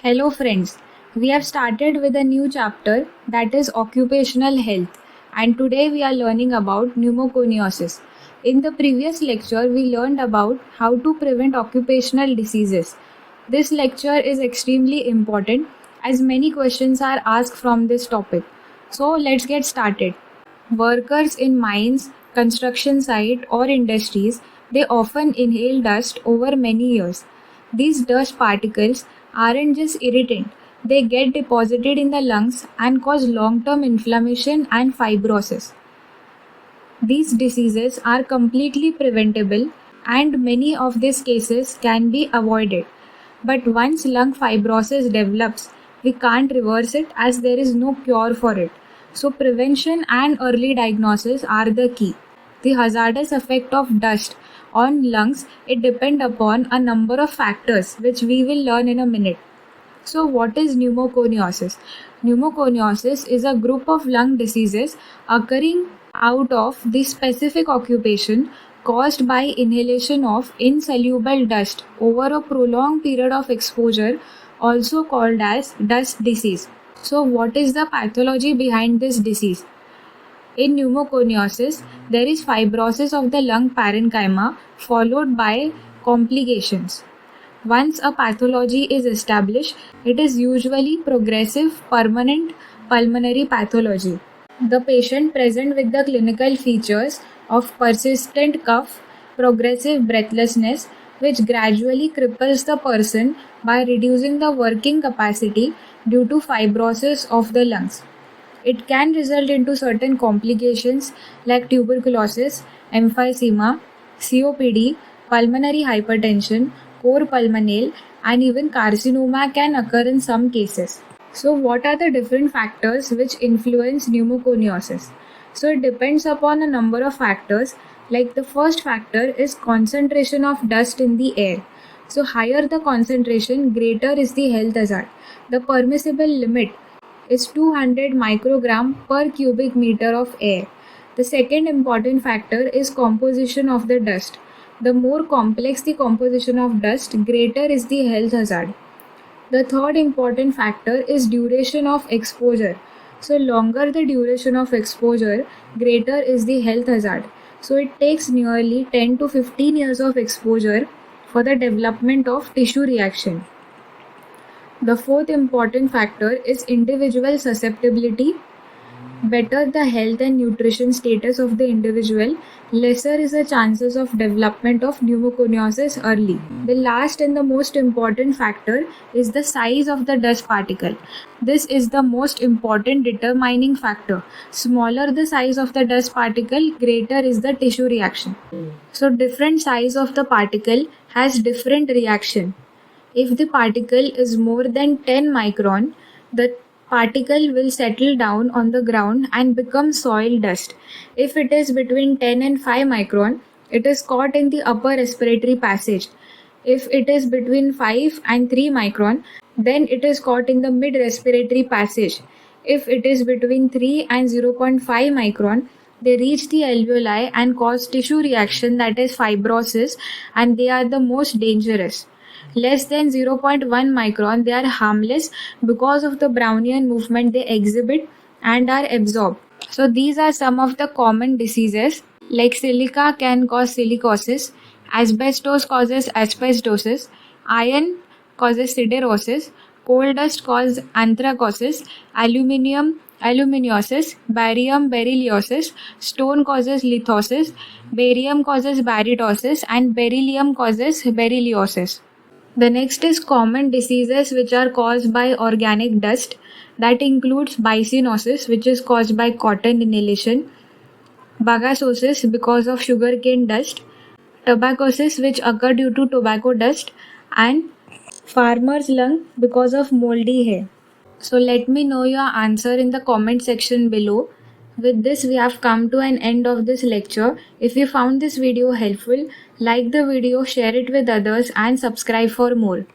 Hello, friends. We have started with a new chapter that is occupational health, and today we are learning about pneumoconiosis. In the previous lecture, we learned about how to prevent occupational diseases. This lecture is extremely important as many questions are asked from this topic. So, let's get started. Workers in mines, construction site or industries, they often inhale dust over many years. These dust particles aren't just irritant, they get deposited in the lungs and cause long-term inflammation and fibrosis. These diseases are completely preventable and many of these cases can be avoided. But once lung fibrosis develops, we can't reverse it as there is no cure for it. So prevention and early diagnosis are the key. The hazardous effect of dust on lungs, it depends upon a number of factors which we will learn in a minute. So, what is pneumoconiosis? Pneumoconiosis is a group of lung diseases occurring out of the specific occupation caused by inhalation of insoluble dust over a prolonged period of exposure, also called as dust disease. So, what is the pathology behind this disease? In pneumoconiosis, there is fibrosis of the lung parenchyma followed by complications. Once a pathology is established, it is usually progressive permanent pulmonary pathology. The patient presents with the clinical features of persistent cough, progressive breathlessness, which gradually cripples the person by reducing the working capacity due to fibrosis of the lungs. It can result into certain complications like tuberculosis, emphysema, COPD, pulmonary hypertension, cor pulmonale, and even carcinoma can occur in some cases. So, what are the different factors which influence pneumoconiosis? So, it depends upon a number of factors. Like the first factor is concentration of dust in the air. So, higher the concentration, greater is the health hazard. The permissible limit is 200 microgram per cubic meter of air. The second important factor is composition of the dust. The more complex the composition of dust, greater is the health hazard. The third important factor is duration of exposure. So, longer the duration of exposure, greater is the health hazard. So, it takes nearly 10 to 15 years of exposure for the development of tissue reaction. The fourth important factor is individual susceptibility. Better the health and nutrition status of the individual, lesser is the chances of development of pneumoconiosis early. The last and the most important factor is the size of the dust particle. This is the most important determining factor. Smaller the size of the dust particle, greater is the tissue reaction. So different size of the particle has different reaction. If the particle is more than 10 micron, the particle will settle down on the ground and become soil dust. If it is between 10 and 5 micron, it is caught in the upper respiratory passage. If it is between 5 and 3 micron, then it is caught in the mid respiratory passage. If it is between 3 and 0.5 micron, they reach the alveoli and cause tissue reaction, that is fibrosis, and they are the most dangerous. Less than 0.1 micron, they are harmless because of the Brownian movement they exhibit and are absorbed. So these are some of the common diseases. Like silica can cause silicosis, asbestos causes asbestosis, iron causes siderosis, coal dust causes anthracosis, aluminiosis, barium berylliosis, stone causes lithosis, barium causes barytosis, and beryllium causes berylliosis. The next is common diseases which are caused by organic dust. That includes bicyanosis, which is caused by cotton inhalation, bagasosis because of sugarcane dust, tobaccosis which occur due to tobacco dust, and farmer's lung because of moldy hay. So let me know your answer in the comment section below. With this, we have come to an end of this lecture. If you found this video helpful, like the video, share it with others, and subscribe for more.